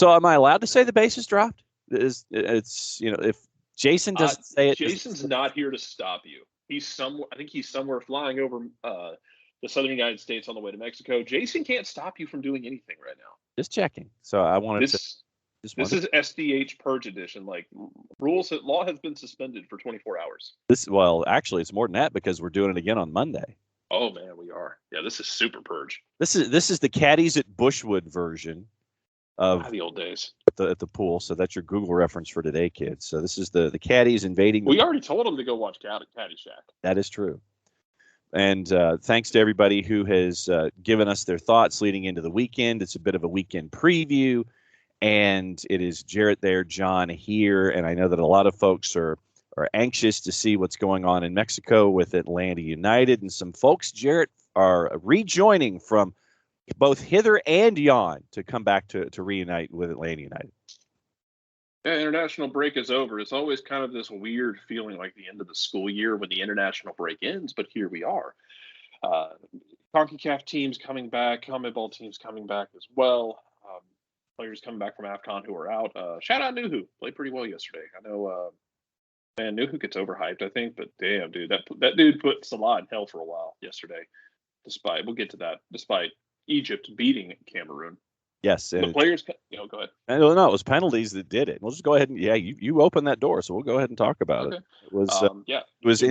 So am I allowed to say the bases dropped? It's if Jason doesn't say it, Jason's not here to stop you. I think he's somewhere flying over the southern United States on the way to Mexico. Jason can't stop you from doing anything right now. Just checking. So I wanted to. This is SDH Purge Edition. Like law has been suspended for 24 hours. Actually, it's more than that because we're doing it again on Monday. Oh man, we are. Yeah, this is super purge. This is the caddies at Bushwood version of the old days at the pool. So that's your Google reference for today, kids. So this is the caddies invading. We already told them to go watch Caddyshack. That is true. And thanks to everybody who has given us their thoughts leading into the weekend. It's a bit of a weekend preview, and it is Jarrett there, Jon here, and I know that a lot of folks are anxious to see what's going on in Mexico with Atlanta United, and some folks, Jarrett, are rejoining from both hither and yon to come back to reunite with Atlanta United. Yeah, international break is over. It's always kind of this weird feeling like the end of the school year when the international break ends, but here we are. CONCACAF teams coming back, CONMEBOL teams coming back as well. Players coming back from AFCON who are out. Shout out Nuhu, played pretty well yesterday. I know Nuhu gets overhyped, I think, but damn, dude, that dude put Salah in hell for a while yesterday. We'll get to that, despite Egypt beating Cameroon. Yes, the players. Go ahead. No, it was penalties that did it. We'll just go ahead and you opened that door, so we'll go ahead and talk about it. It was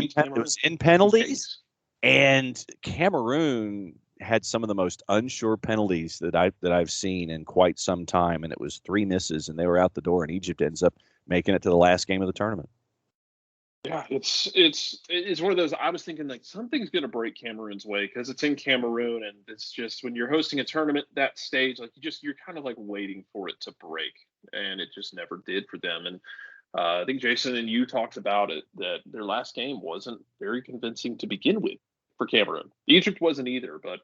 in penalties, and Cameroon had some of the most unsure penalties that I've seen in quite some time, and it was 3 misses, and they were out the door, and Egypt ends up making it to the last game of the tournament. Yeah, it's one of those. I was thinking like something's going to break Cameroon's way because it's in Cameroon, and it's just when you're hosting a tournament that stage, like you're kind of like waiting for it to break, and it just never did for them. And I think Jason and you talked about it that their last game wasn't very convincing to begin with for Cameroon. Egypt wasn't either, but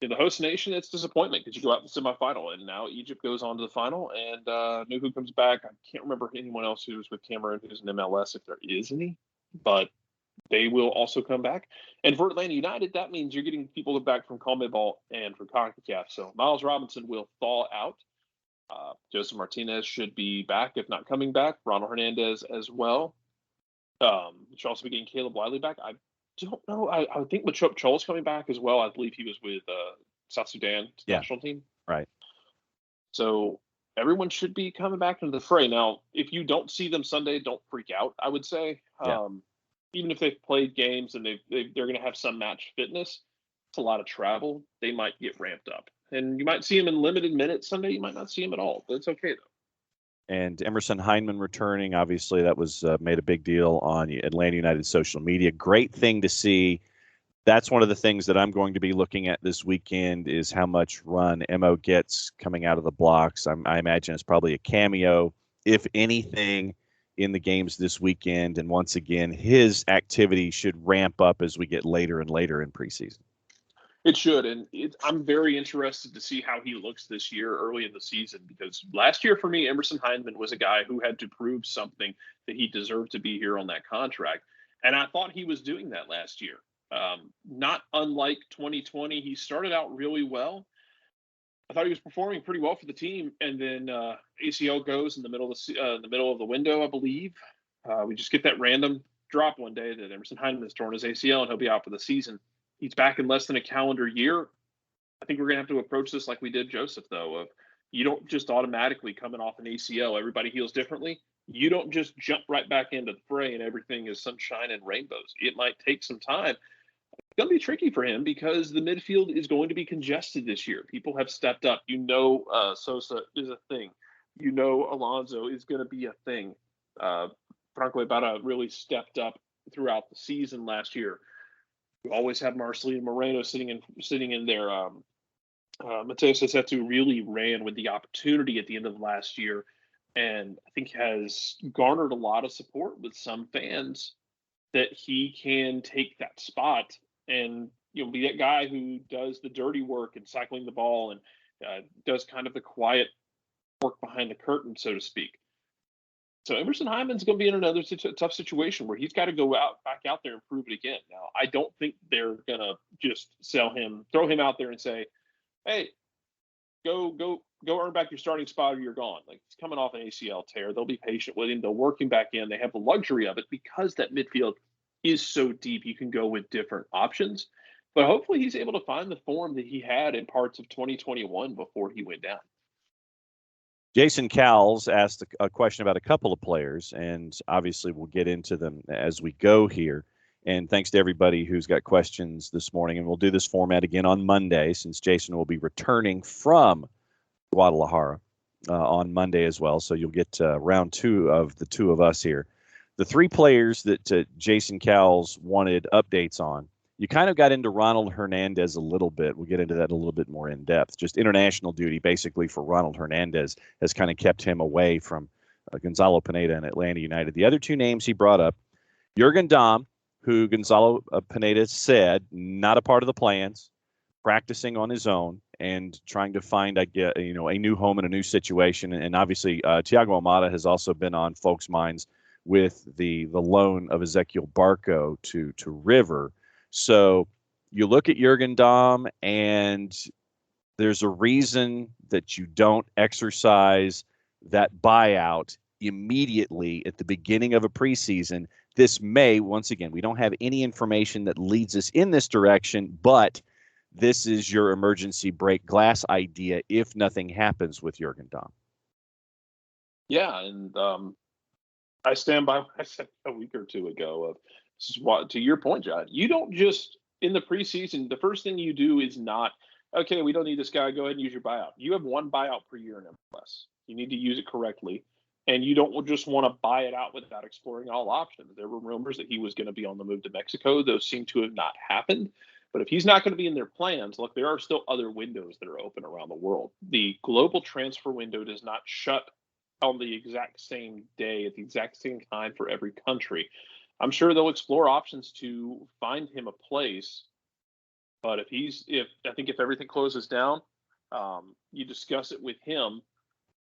in the host nation, it's disappointment because you go out to the semifinal, and now Egypt goes on to the final, and Nuhu comes back. I can't remember anyone else who's with Cameroon who's in MLS, if there is any, but they will also come back. And for Atlanta United, that means you're getting people back from CONMEBOL and from CONCACAF. So Miles Robinson will thaw out. Joseph Martinez should be back, if not coming back. Ronald Hernandez as well. You should also be getting Caleb Wiley back. I don't know. I think Machop Chol's coming back as well. I believe he was with South Sudan national team. Right. So everyone should be coming back into the fray. Now, if you don't see them Sunday, don't freak out, I would say. Even if they've played games and they're going to have some match fitness, it's a lot of travel. They might get ramped up. And you might see them in limited minutes Sunday. You might not see them at all. But it's okay, though. And Emerson Heinemann returning, obviously that was made a big deal on Atlanta United social media. Great thing to see. That's one of the things that I'm going to be looking at this weekend is how much run Emo gets coming out of the blocks. I imagine it's probably a cameo, if anything, in the games this weekend. And once again, his activity should ramp up as we get later and later in preseason. It should, and I'm very interested to see how he looks this year early in the season, because last year for me, Emerson Heinemann was a guy who had to prove something that he deserved to be here on that contract, and I thought he was doing that last year. Not unlike 2020, he started out really well. I thought he was performing pretty well for the team, and then ACL goes in the middle of the window, I believe. We just get that random drop one day that Emerson Heinemann has torn his ACL and he'll be out for the season. He's back in less than a calendar year. I think we're going to have to approach this like we did Joseph, though, of you don't just automatically coming off an ACL. Everybody heals differently. You don't just jump right back into the fray and everything is sunshine and rainbows. It might take some time. It's going to be tricky for him because the midfield is going to be congested this year. People have stepped up. Sosa is a thing. Alonso is going to be a thing. Franco Ibarra really stepped up throughout the season last year. We always have Marcelino Moreno sitting in there. Mateo Sesetu really ran with the opportunity at the end of last year, and I think has garnered a lot of support with some fans that he can take that spot and be that guy who does the dirty work and cycling the ball and does kind of the quiet work behind the curtain, so to speak. So Emerson Heinemann's going to be in another tough situation where he's got to go back out there and prove it again. Now, I don't think they're going to just throw him out there and say, "Hey, go go earn back your starting spot or you're gone. Like, he's coming off an ACL tear. They'll be patient with him. They'll work him back in. They have the luxury of it because that midfield is so deep. You can go with different options. But hopefully he's able to find the form that he had in parts of 2021 before he went down. Jason Cowles asked a question about a couple of players, and obviously we'll get into them as we go here. And thanks to everybody who's got questions this morning. And we'll do this format again on Monday, since Jason will be returning from Guadalajara on Monday as well. So you'll get round two of the two of us here. The three players that Jason Cowles wanted updates on, you kind of got into Ronald Hernandez a little bit. We'll get into that a little bit more in depth. Just international duty, basically, for Ronald Hernandez has kind of kept him away from Gonzalo Pineda and Atlanta United. The other two names he brought up, Jurgen Damm, who Gonzalo Pineda said not a part of the plans, practicing on his own and trying to find, a new home in a new situation. And obviously, Thiago Almada has also been on folks' minds with the loan of Ezequiel Barco to River. So you look at Jurgen Damm, and there's a reason that you don't exercise that buyout immediately at the beginning of a preseason. This may, once again, we don't have any information that leads us in this direction, but this is your emergency break glass idea if nothing happens with Jurgen Damm. Yeah, and I stand by what I said a week or two ago of, to your point, John, you don't just, in the preseason, the first thing you do is not, okay, we don't need this guy, go ahead and use your buyout. You have one buyout per year in MLS. You need to use it correctly, and you don't just want to buy it out without exploring all options. There were rumors that he was going to be on the move to Mexico. Those seem to have not happened. But if he's not going to be in their plans, look, there are still other windows that are open around the world. The global transfer window does not shut on the exact same day at the exact same time for every country. I'm sure they'll explore options to find him a place. But if everything closes down, you discuss it with him,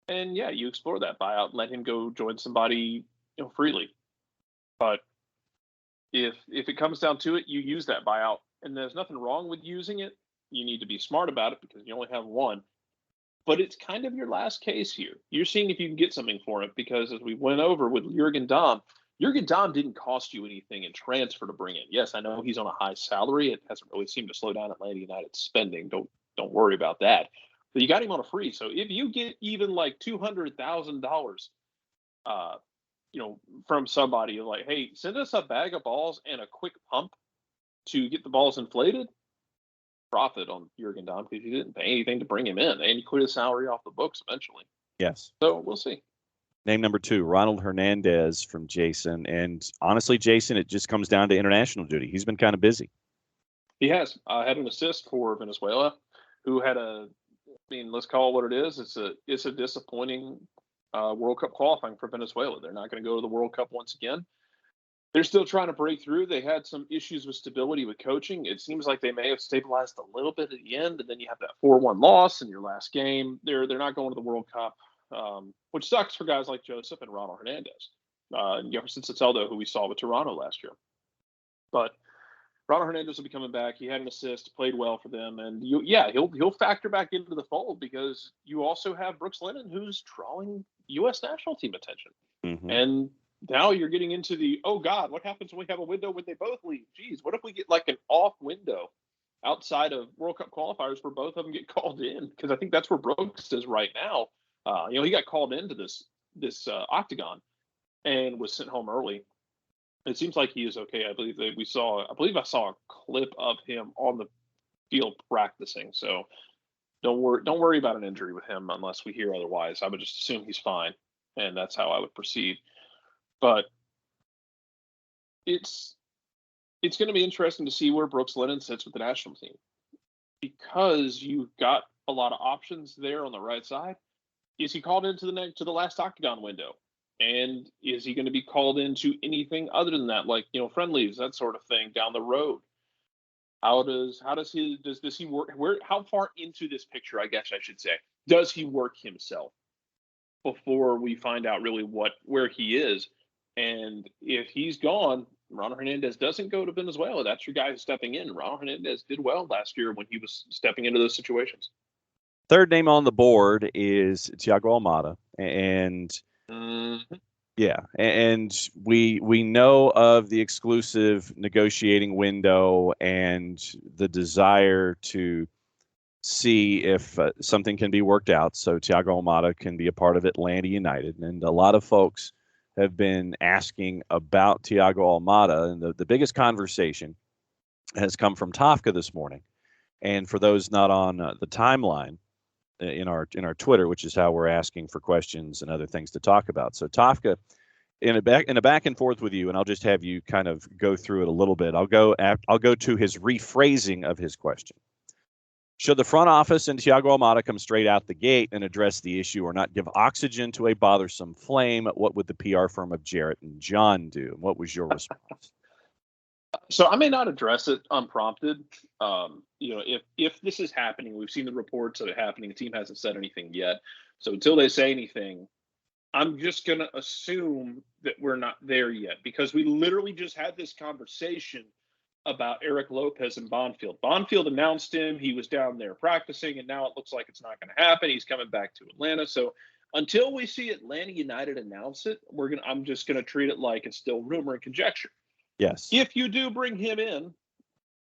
and yeah, you explore that buyout, let him go join somebody, freely. But if it comes down to it, you use that buyout, and there's nothing wrong with using it. You need to be smart about it because you only have one. But it's kind of your last case here. You're seeing if you can get something for it, because as we went over with Jurgen Damm didn't cost you anything in transfer to bring in. Yes, I know he's on a high salary. It hasn't really seemed to slow down Atlanta United's spending. Don't worry about that. But you got him on a free. So if you get even like $200,000, from somebody like, hey, send us a bag of balls and a quick pump to get the balls inflated, profit on Jurgen Damm because you didn't pay anything to bring him in, and you quit his salary off the books eventually. Yes. So we'll see. Name number two, Ronald Hernandez from Jason. And honestly, Jason, it just comes down to international duty. He's been kind of busy. He has had an assist for Venezuela, who had let's call it what it is. It's a disappointing World Cup qualifying for Venezuela. They're not going to go to the World Cup once again. They're still trying to break through. They had some issues with stability with coaching. It seems like they may have stabilized a little bit at the end, and then you have that 4-1 loss in your last game. They're not going to the World Cup, which sucks for guys like Joseph and Ronald Hernandez, and Jefferson Soteldo, who we saw with Toronto last year. But Ronald Hernandez will be coming back. He had an assist, played well for them, and he'll factor back into the fold because you also have Brooks Lennon, who's drawing U.S. national team attention, and now you're getting into the, oh God, what happens when we have a window when they both leave? Geez, what if we get like an off window outside of World Cup qualifiers where both of them get called in? Because I think that's where Brooks is right now. He got called into this octagon and was sent home early. It seems like he is okay. I believe I saw a clip of him on the field practicing. So don't worry about an injury with him unless we hear otherwise. I would just assume he's fine, and that's how I would proceed. But it's going to be interesting to see where Brooks Lennon sits with the national team, because you've got a lot of options there on the right side. Is he called into the last octagon window? And is he going to be called into anything other than that, like, friendlies, that sort of thing down the road? Does he work? How far into this picture, I guess I should say, does he work himself before we find out really where he is? And if he's gone, Ronald Hernandez doesn't go to Venezuela. That's your guy who's stepping in. Ronald Hernandez did well last year when he was stepping into those situations. third name on the board is Tiago Almada, and yeah, and we know of the exclusive negotiating window and the desire to see if something can be worked out so Tiago Almada can be a part of Atlanta United. And a lot of folks have been asking about Tiago Almada, and the biggest conversation has come from Tafka this morning. And for those not on the timeline in our Twitter, which is how we're asking for questions and other things to talk about. So Tafka, in a back and forth with you, and I'll just have you kind of go through it a little bit. I'll go to his rephrasing of his question. Should the front office and Tiago Almada come straight out the gate and address the issue or not give oxygen to a bothersome flame? What would the PR firm of Jarrett and Jon do? What was your response? So I may not address it unprompted. If this is happening, we've seen the reports of it happening. The team hasn't said anything yet. So until they say anything, I'm just going to assume that we're not there yet, because we literally just had this conversation about Eric Lopez and Bonfield. Bonfield announced him. He was down there practicing, and now it looks like it's not going to happen. He's coming back to Atlanta. So until we see Atlanta United announce it, I'm just going to treat it like it's still rumor and conjecture. Yes. If you do bring him in,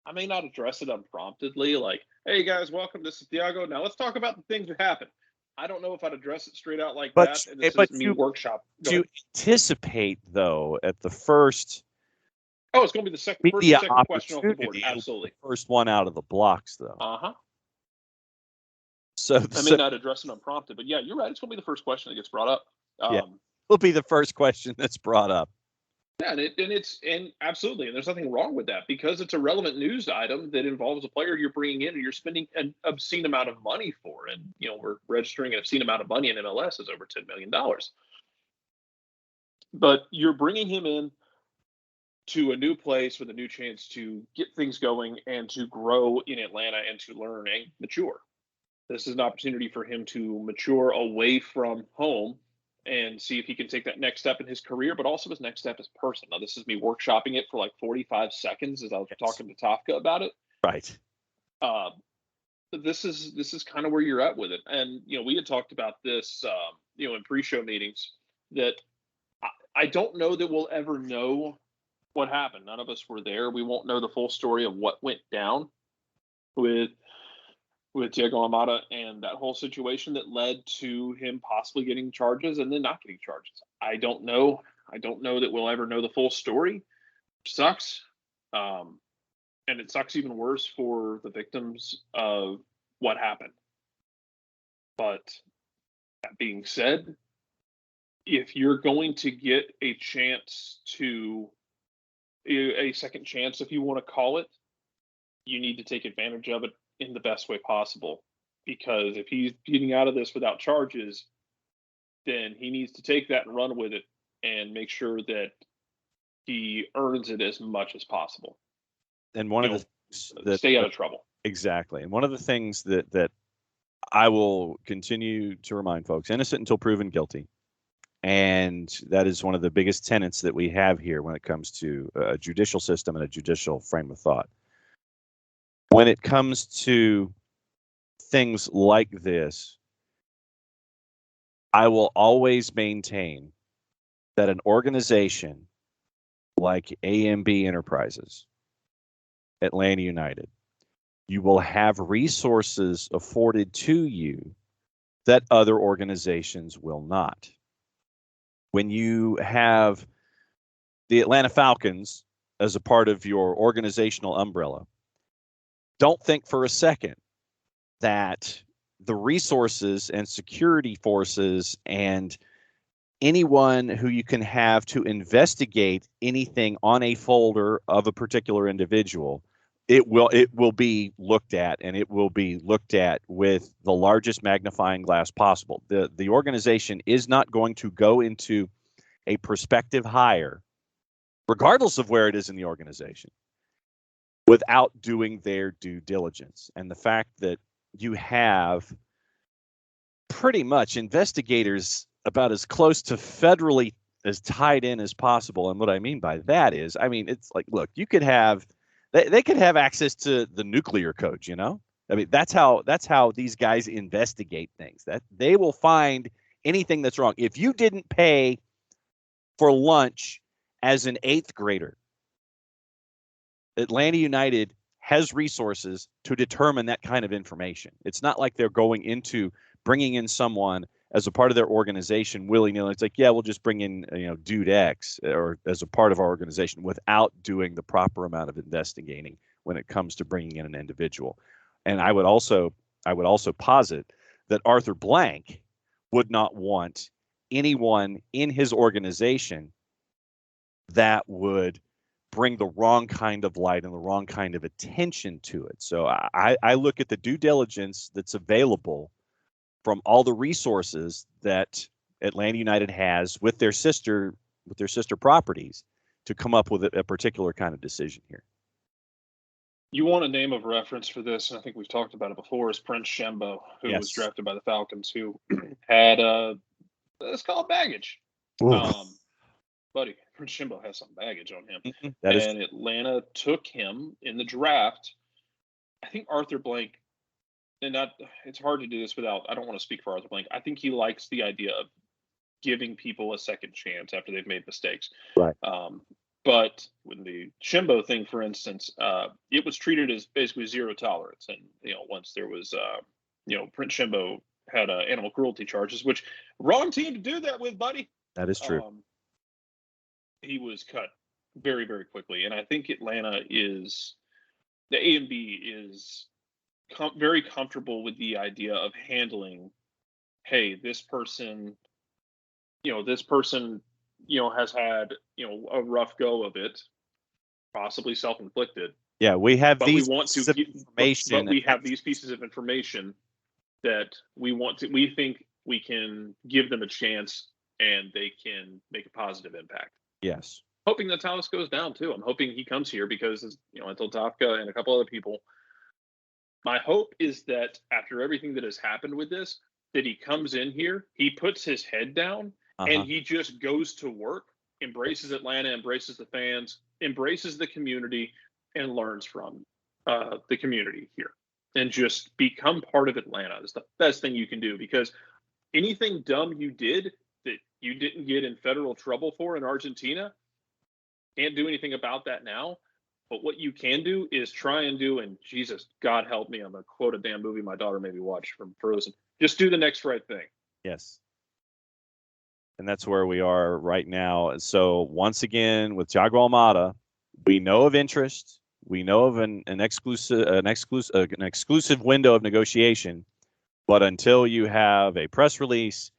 I may not address it unpromptedly, like, hey guys, welcome. This is Thiago. Now let's talk about the things that happened. I don't know if I'd address it straight out like that. And this is me workshop. Do you anticipate, though, at the first? Oh, it's going to be the second question off the board. Absolutely. First one out of the blocks, though. Uh-huh. So I may not address it unprompted, but yeah, you're right. It's going to be the first question that gets brought up. Yeah, it'll be the first question that's brought up. Yeah, and absolutely, and there's nothing wrong with that, because it's a relevant news item that involves a player you're bringing in and you're spending an obscene amount of money for. And we're registering an obscene amount of money in MLS is over $10 million. But you're bringing him in to a new place with a new chance to get things going and to grow in Atlanta and to learn and mature. This is an opportunity for him to mature away from home and see if he can take that next step in his career, but also his next step as a person. Now, this is me workshopping it for like 45 seconds as I was talking to Tafka about it. Right. This is kind of where you're at with it. And, we had talked about this, in pre-show meetings, that I don't know that we'll ever know what happened. None of us were there. We won't know the full story of what went down with Tiago Almada and that whole situation that led to him possibly getting charges and then not getting charges. I don't know. I don't know that we'll ever know the full story. It sucks. And it sucks even worse for the victims of what happened. But that being said, if you're going to get a second chance, if you want to call it, you need to take advantage of it in the best way possible. Because if he's getting out of this without charges, then he needs to take that and run with it and make sure that he earns it as much as possible. And one of the things that stay out of trouble. Exactly. And one of the things that I will continue to remind folks, innocent until proven guilty. And that is one of the biggest tenets that we have here when it comes to a judicial system and a judicial frame of thought. When it comes to things like this, I will always maintain that an organization like AMB Enterprises, Atlanta United, you will have resources afforded to you that other organizations will not. When you have the Atlanta Falcons as a part of your organizational umbrella, don't think for a second that the resources and security forces and anyone who you can have to investigate anything on a folder of a particular individual, it will be looked at, and it will be looked at with the largest magnifying glass possible. The organization is not going to go into a prospective hire, regardless of where it is in the organization, without doing their due diligence. And the fact that you have pretty much investigators about as close to federally as tied in as possible. And what I mean by that is, it's like, look, you could have, they could have access to the nuclear codes, I mean, that's how these guys investigate things. That they will find anything that's wrong. If you didn't pay for lunch as an 8th grader, Atlanta United has resources to determine that kind of information. It's not like they're going into bringing in someone as a part of their organization willy-nilly. It's like, yeah, we'll just bring in, dude X or as a part of our organization without doing the proper amount of investigating when it comes to bringing in an individual. And I would also posit that Arthur Blank would not want anyone in his organization that would bring the wrong kind of light and the wrong kind of attention to it. So I look at the due diligence that's available from all the resources that Atlanta United has with their sister properties to come up with a particular kind of decision here. You want a name of reference for this, and I think we've talked about it before, is Prince Shembo, who was drafted by the Falcons, who had let's call it baggage. Buddy, Prince Shembo has some baggage on him. And Atlanta took him in the draft. I think Arthur Blank, and it's hard to do this without, I don't want to speak for Arthur Blank. I think he likes the idea of giving people a second chance after they've made mistakes. Right. But with the Shembo thing, for instance, it was treated as basically zero tolerance. And, once there was, Prince Shembo had animal cruelty charges, which wrong team to do that with, buddy. That is true. He was cut very, very quickly. And I think Atlanta the A&B is very comfortable with the idea of handling, hey, this person has had, a rough go of it, possibly self-inflicted. Yeah, we have these pieces of information. But we have these pieces of information that we think we can give them a chance and they can make a positive impact. Yes. Hoping that Thomas goes down too. I'm hoping he comes here because, I told Tafka and a couple other people, my hope is that after everything that has happened with this, that he comes in here, he puts his head down, and he just goes to work, embraces Atlanta, embraces the fans, embraces the community, and learns from the community here. And just become part of Atlanta is the best thing you can do, because anything dumb you did that you didn't get in federal trouble for in Argentina, can't do anything about that now. But what you can do is try and do, and Jesus, God help me, I'm going to quote a damn movie my daughter made me watch from Frozen. Just do the next right thing. Yes. And that's where we are right now. So once again, with Tiago Almada, we know of interest. We know of an exclusive window of negotiation. But until you have a press release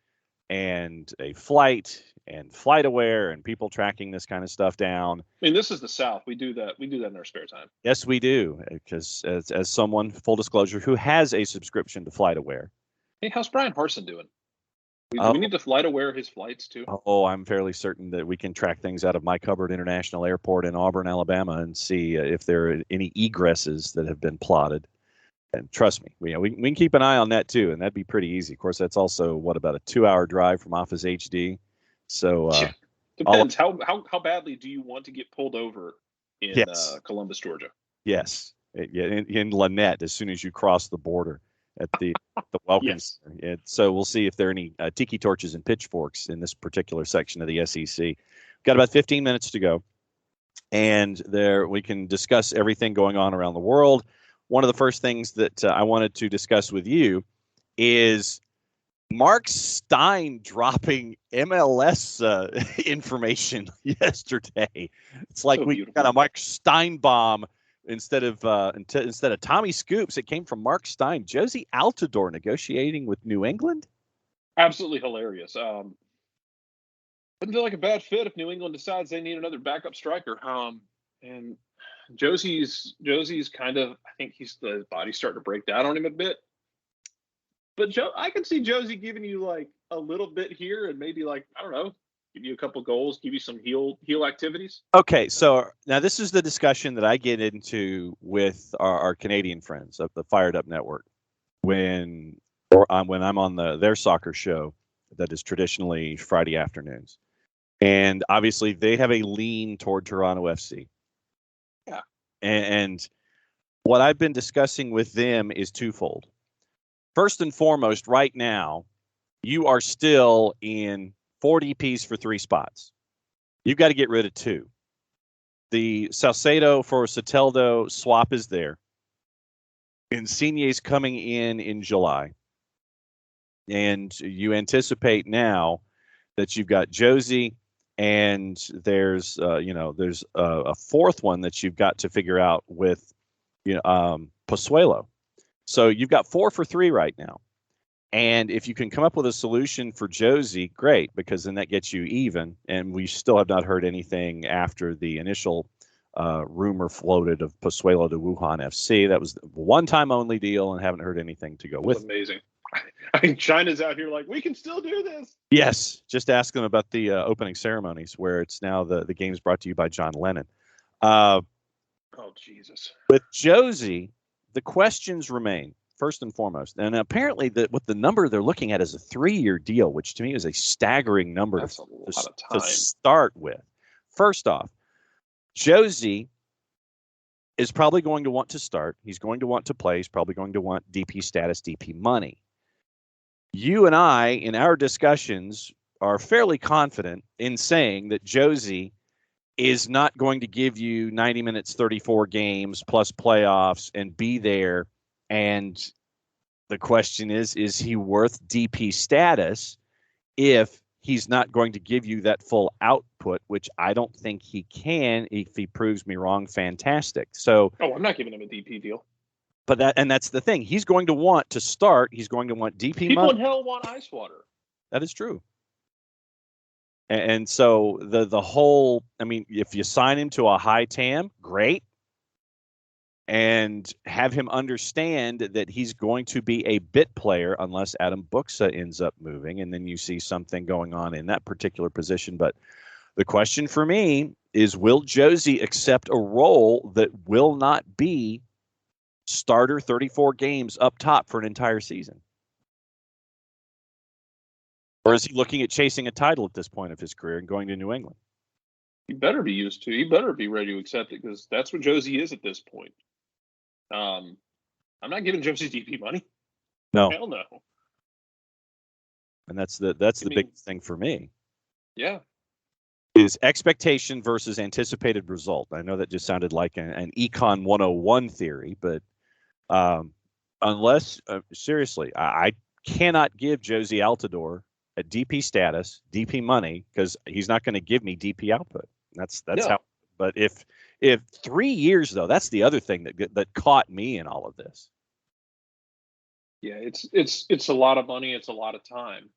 and a flight and FlightAware and people tracking this kind of stuff down. I mean, this is the South. We do that. We do that in our spare time. Yes, we do. Because as someone, full disclosure, who has a subscription to FlightAware. Hey, how's Brian Harsin doing? Do we need to FlightAware his flights too? Oh, I'm fairly certain that we can track things out of My Cupboard International Airport in Auburn, Alabama, and see if there are any egresses that have been plotted. And trust me, we can keep an eye on that too, and that'd be pretty easy. Of course, that's also about a 2-hour drive from Office HD. So depends. How badly do you want to get pulled over in Columbus, Georgia? Yes, in Lynette as soon as you cross the border at the welcome. Yes. So we'll see if there are any tiki torches and pitchforks in this particular section of the SEC. Got about 15 minutes to go, and there we can discuss everything going on around the world. One of the first things that I wanted to discuss with you is Mark Stein dropping MLS information yesterday. It's like we got a Mark Stein bomb instead of Tommy Scoops. It came from Mark Stein. Josie Altidore negotiating with New England. Absolutely hilarious. Doesn't feel like a bad fit if New England decides they need another backup striker. And Josie's kind of, I think the body's starting to break down on him a bit. But I can see Josie giving you like a little bit here and maybe like, I don't know, give you a couple goals, give you some heel activities. Okay, so now this is the discussion that I get into with our Canadian friends of the Fired Up Network when I'm on their soccer show that is traditionally Friday afternoons. And obviously they have a lean toward Toronto FC. Yeah. And what I've been discussing with them is twofold. First and foremost, right now, you are still in 4 DPs for 3 spots. You've got to get rid of 2. The Salcedo for Soteldo swap is there. Insigne's coming in July. And you anticipate now that you've got Josie, and there's a fourth one that you've got to figure out with Pozuelo. So you've got 4 for 3 right now. And if you can come up with a solution for Josie, great, because then that gets you even. And we still have not heard anything after the initial rumor floated of Pozuelo to Wuhan FC. That was a one-time only deal, and haven't heard anything to go with. Amazing. I think China's out here like, we can still do this. Yes, just ask them about the opening ceremonies, where it's now the game's brought to you by John Lennon. Oh, Jesus. With Josie, the questions remain, first and foremost. And apparently what the number they're looking at is a 3-year deal, which to me is a staggering number to start with. First off, Josie is probably going to want to start. He's going to want to play. He's probably going to want DP status, DP money. You and I, in our discussions, are fairly confident in saying that Josie is not going to give you 90 minutes, 34 games plus playoffs and be there. And the question is he worth DP status if he's not going to give you that full output, which I don't think he can. If he proves me wrong, fantastic. So, I'm not giving him a DP deal. But that's the thing. He's going to want to start. He's going to want DP People money. in hell want ice water. That is true. And so the whole, I mean, if you sign him to a high TAM, great. And have him understand that he's going to be a bit player unless Adam Buxa ends up moving. And then you see something going on in that particular position. But the question for me is, will Josie accept a role that will not be starter 34 games up top for an entire season? Or is he looking at chasing a title at this point of his career and going to New England? He better be used to. He better be ready to accept it, because that's what Josie is at this point. I'm not giving Josie DP money. No. Hell no. And that's the big thing for me. Yeah. Is expectation versus anticipated result. I know that just sounded like an Econ 101 theory, but unless, seriously, I cannot give Josie Altidore a DP status, DP money, because he's not going to give me DP output. That's how. But if 3 years, though, that's the other thing that caught me in all of this. Yeah, it's a lot of money. It's a lot of time.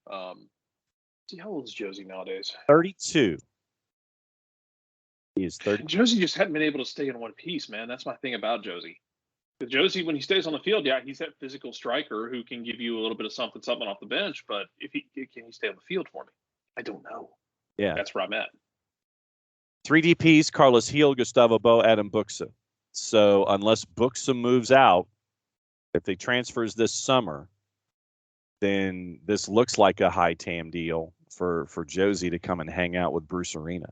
See, how old is Josie nowadays? 32. He is 30. Josie just hadn't been able to stay in one piece, man. That's my thing about Josie. Because Josie, when he stays on the field, yeah, he's that physical striker who can give you a little bit of something off the bench. But can he stay on the field for me? I don't know. Yeah, that's where I'm at. 3 DPs: Carlos Gil, Gustavo Bo, Adam Buxa. So unless Buxa moves out, if they transfers this summer, then this looks like a high TAM deal for Josie to come and hang out with Bruce Arena.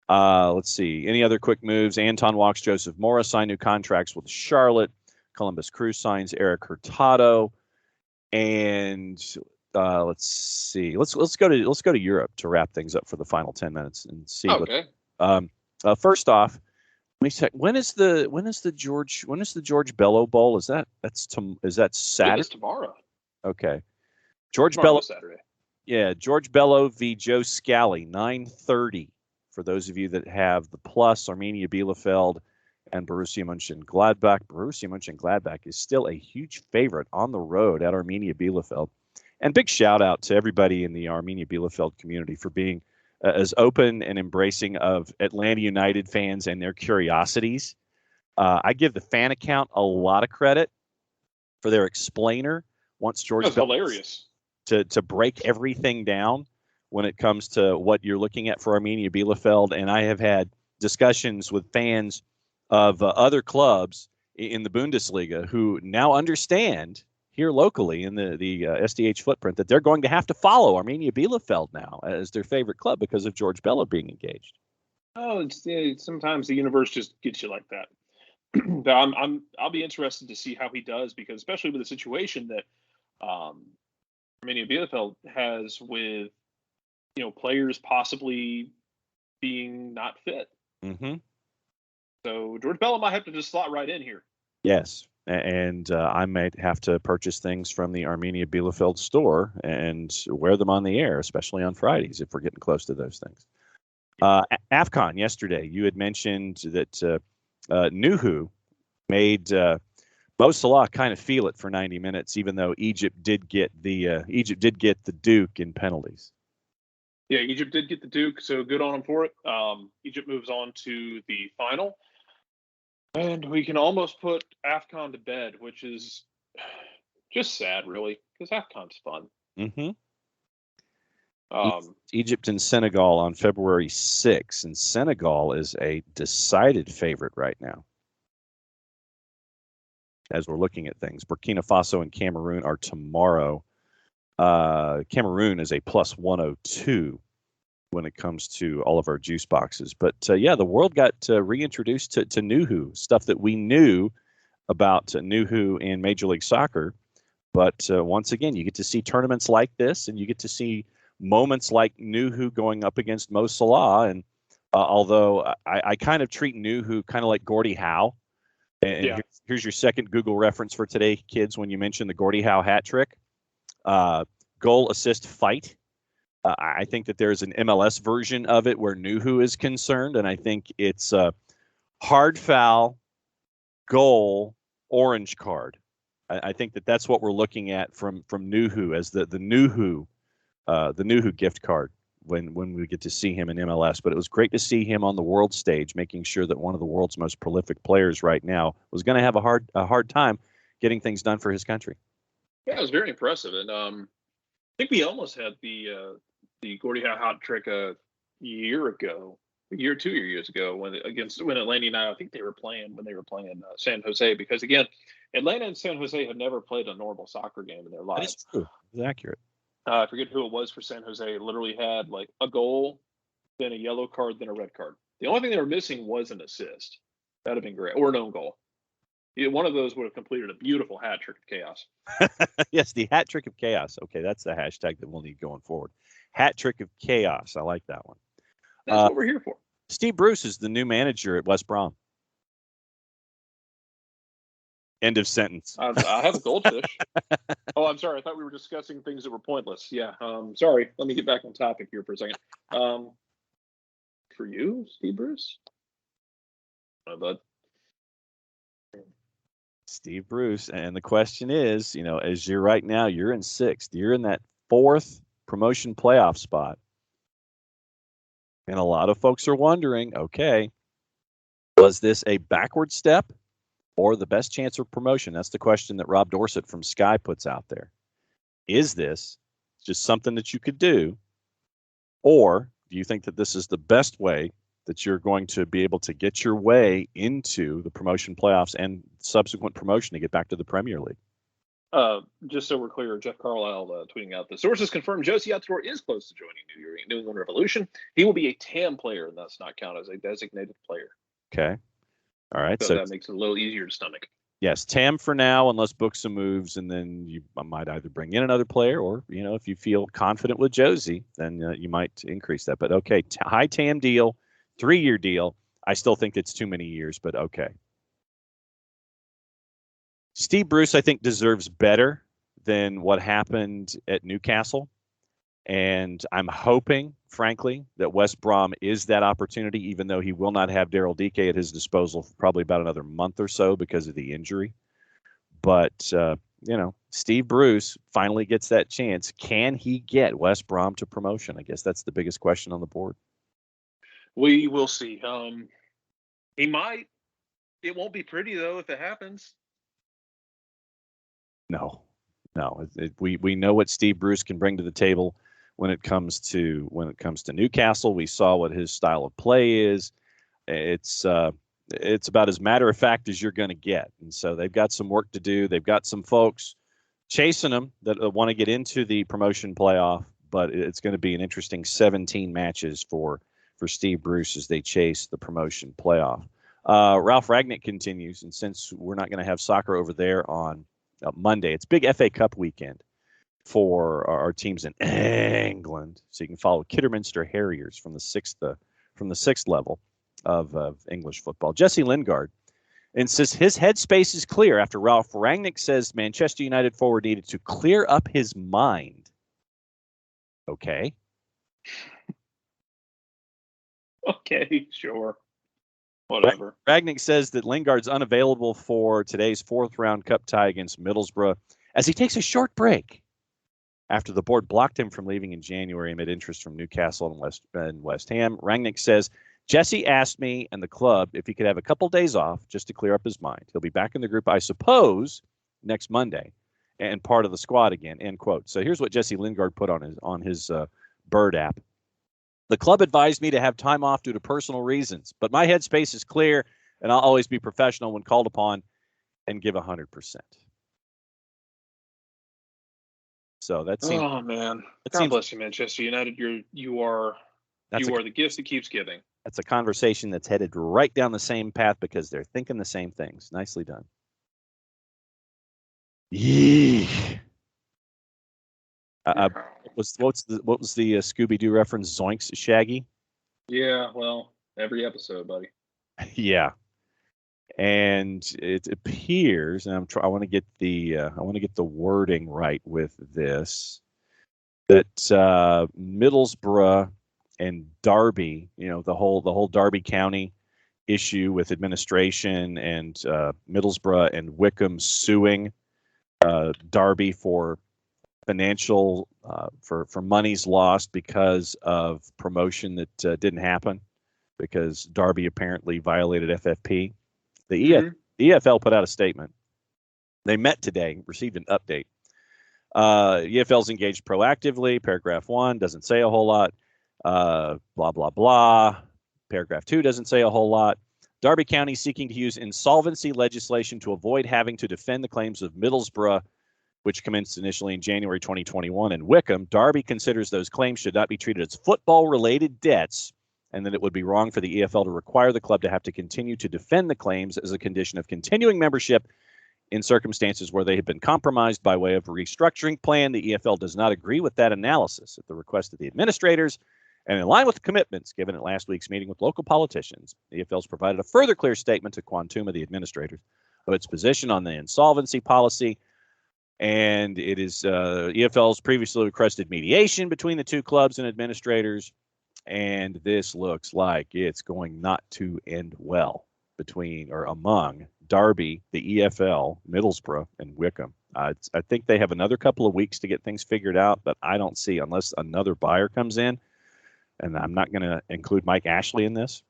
Let's see. Any other quick moves? Anton Walks, Joseph Mora sign new contracts with Charlotte. Columbus Crew signs Eric Hurtado. And let's see. Let's go to Europe to wrap things up for the final 10 minutes and see. Okay. First off, let me check. When is the George Bello Bowl? Is that Saturday? It's tomorrow. Okay. George Bello Saturday. Yeah, George Bello v. Joe Scally, 9:30. For those of you that have the plus, Arminia Bielefeld and Borussia Mönchengladbach. Borussia Mönchengladbach is still a huge favorite on the road at Arminia Bielefeld. And big shout out to everybody in the Arminia Bielefeld community for being as open and embracing of Atlanta United fans and their curiosities. I give the fan account a lot of credit for their explainer once George That's hilarious to break everything down when it comes to what you're looking at for Arminia Bielefeld. And I have had discussions with fans of other clubs in the Bundesliga who now understand here locally in the SDH footprint that they're going to have to follow Arminia Bielefeld now as their favorite club because of George Bello being engaged. Oh, sometimes the universe just gets you like that. I'll be interested to see how he does, because especially with the situation that Arminia Bielefeld has with players possibly being not fit. Mm-hmm. So George Bell might have to just slot right in here. Yes, and I might have to purchase things from the Arminia Bielefeld store and wear them on the air, especially on Fridays if we're getting close to those things. AFCON yesterday, you had mentioned that Nuhu made Mo Salah kind of feel it for 90 minutes, even though Egypt did get the Duke in penalties. Yeah, Egypt did get the Duke, so good on them for it. Egypt moves on to the final. And we can almost put AFCON to bed, which is just sad, really, because AFCON's fun. Mm-hmm. Egypt and Senegal on February 6th, and Senegal is a decided favorite right now. As we're looking at things, Burkina Faso and Cameroon are tomorrow. Cameroon is a plus 102 when it comes to all of our juice boxes. But the world got reintroduced to Nuhu, stuff that we knew about Nuhu in Major League Soccer. But once again, you get to see tournaments like this, and you get to see moments like Nuhu going up against Mo Salah. And although I kind of treat Nuhu kind of like Gordie Howe. And here's your second Google reference for today, kids, when you mention the Gordie Howe hat trick. Goal, assist, fight. I think that there's an MLS version of it where Nuhu is concerned, and I think it's hard foul, goal, orange card. I think that's what we're looking at from Nuhu as the Nuhu gift card when we get to see him in MLS. But it was great to see him on the world stage, making sure that one of the world's most prolific players right now was going to have a hard time getting things done for his country. Yeah, it was very impressive, and I think we almost had the Gordie Howe hat trick a year ago, 2 years ago, when Atlanta United, I think they were playing San Jose, because again, Atlanta and San Jose have never played a normal soccer game in their lives. That's true. It's accurate. I forget who it was for San Jose. It literally had like a goal, then a yellow card, then a red card. The only thing they were missing was an assist. That'd have been great, or an own goal. One of those would have completed a beautiful hat trick of chaos. Yes, the hat trick of chaos. Okay, that's the hashtag that we'll need going forward. Hat trick of chaos. I like that one. That's what we're here for. Steve Bruce is the new manager at West Brom. End of sentence. I have a goldfish. Oh, I'm sorry. I thought we were discussing things that were pointless. Yeah. Sorry. Let me get back on topic here for a second. For you, Steve Bruce? My bud. Steve Bruce. And the question is, as you're right now, you're in sixth. You're in that fourth promotion playoff spot. And a lot of folks are wondering, okay, was this a backward step or the best chance of promotion? That's the question that Rob Dorsett from Sky puts out there. Is this just something that you could do? Or do you think that this is the best way that you're going to be able to get your way into the promotion playoffs and subsequent promotion to get back to the Premier League? Just so we're clear, Jeff Carlisle tweeting out, the sources confirm Josie Altidore is close to joining New England Revolution. He will be a TAM player and thus not count as a designated player. Okay. All right. So that makes it a little easier to stomach. Yes, TAM for now, unless Buxa moves, and then you might either bring in another player, or if you feel confident with Josie, then you might increase that. But okay, high TAM deal, 3-year deal. I still think it's too many years, but okay. Steve Bruce, I think, deserves better than what happened at Newcastle. And I'm hoping, frankly, that West Brom is that opportunity, even though he will not have Daryl Dike at his disposal for probably about another month or so because of the injury. But, Steve Bruce finally gets that chance. Can he get West Brom to promotion? I guess that's the biggest question on the board. We will see. He might. It won't be pretty, though, if it happens. No. We know what Steve Bruce can bring to the table when it comes to Newcastle. We saw what his style of play is. It's about as matter of fact as you're going to get. And so they've got some work to do. They've got some folks chasing them that want to get into the promotion playoff, but it's going to be an interesting 17 matches for Steve Bruce as they chase the promotion playoff. Ralph Ragnick continues, and since we're not going to have soccer over there on Monday, it's big FA Cup weekend for our teams in England. So you can follow Kidderminster Harriers from the sixth level of English football. Jesse Lingard insists his headspace is clear after Ralph Rangnick says Manchester United forward needed to clear up his mind. Okay. Okay, sure. Whatever. Ragnick says that Lingard's unavailable for today's fourth-round cup tie against Middlesbrough as he takes a short break after the board blocked him from leaving in January amid interest from Newcastle and West Ham. Rangnick says, Jesse asked me and the club if he could have a couple days off just to clear up his mind. He'll be back in the group, I suppose, next Monday and part of the squad again, end quote. So here's what Jesse Lingard put on his Bird app. The club advised me to have time off due to personal reasons, but my headspace is clear, and I'll always be professional when called upon and give 100%. So that seems. Oh man, God bless you, Manchester United. You are the gift that keeps giving. That's a conversation that's headed right down the same path because they're thinking the same things. Nicely done. Yee. What was the Scooby-Doo reference? Zoinks, Shaggy. Yeah, well, every episode, buddy. Yeah, and it appears, and I want to get the wording right with this, that Middlesbrough and Derby, the whole Derby County issue with administration and Middlesbrough and Wickham suing Derby for financial for monies lost because of promotion that didn't happen because Derby apparently violated FFP. The EFL put out a statement. They met today, received an update. EFL's engaged proactively. Paragraph 1 doesn't say a whole lot. Blah, blah, blah. Paragraph 2 doesn't say a whole lot. Derby County seeking to use insolvency legislation to avoid having to defend the claims of Middlesbrough, which commenced initially in January 2021, and Wickham. Derby considers those claims should not be treated as football-related debts, and that it would be wrong for the EFL to require the club to have to continue to defend the claims as a condition of continuing membership in circumstances where they have been compromised by way of a restructuring plan. The EFL does not agree with that analysis at the request of the administrators, and in line with the commitments given at last week's meeting with local politicians, the EFL has provided a further clear statement to Quantuma, the administrators, of its position on the insolvency policy. And it is EFL's previously requested mediation between the two clubs and administrators. And this looks like it's going not to end well between or among Derby, the EFL, Middlesbrough, and Wickham. I think they have another couple of weeks to get things figured out, but I don't see, unless another buyer comes in, and I'm not going to include Mike Ashley in this,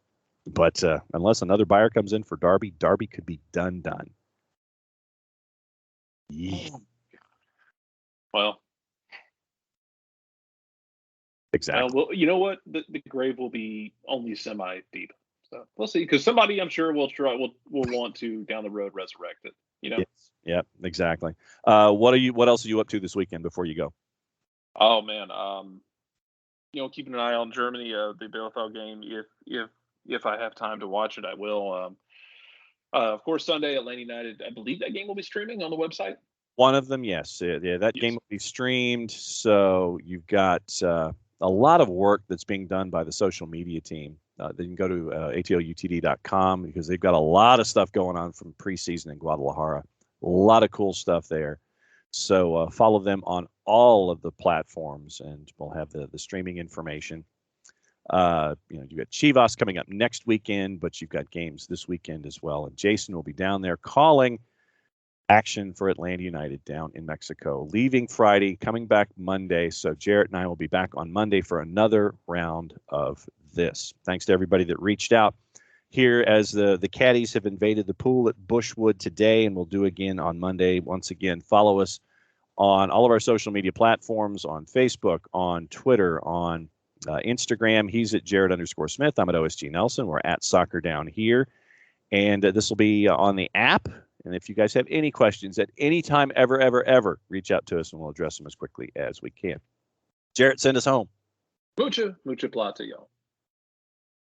but unless another buyer comes in for Derby, Derby could be done. Yeah. Well, exactly. Well, you know what? The grave will be only semi-deep. So we'll see. Because somebody, I'm sure, will want to down the road resurrect it. Yes. Yeah, exactly. What else are you up to this weekend before you go? Oh man, keeping an eye on Germany, the Bielefeld game. If I have time to watch it, I will. Of course, Sunday, Atlanta United. I believe that game will be streaming on the website. One of them, yes. Yeah, that game will be streamed. So you've got a lot of work that's being done by the social media team. They can go to atlutd.com because they've got a lot of stuff going on from preseason in Guadalajara. A lot of cool stuff there. So follow them on all of the platforms, and we'll have the streaming information. You've got Chivas coming up next weekend, but you've got games this weekend as well. And Jason will be down there calling action for Atlanta United down in Mexico, leaving Friday, coming back Monday. So Jarrett and I will be back on Monday for another round of this. Thanks to everybody that reached out here as the caddies have invaded the pool at Bushwood today, and we'll do again on Monday. Once again, follow us on all of our social media platforms, on Facebook, on Twitter, on Instagram. He's at Jarrett_Smith. I'm at OSG Nelson. We're at Soccer Down Here. And this will be on the app. And if you guys have any questions at any time, ever, reach out to us and we'll address them as quickly as we can. Jarrett, send us home. Mucha plata, y'all.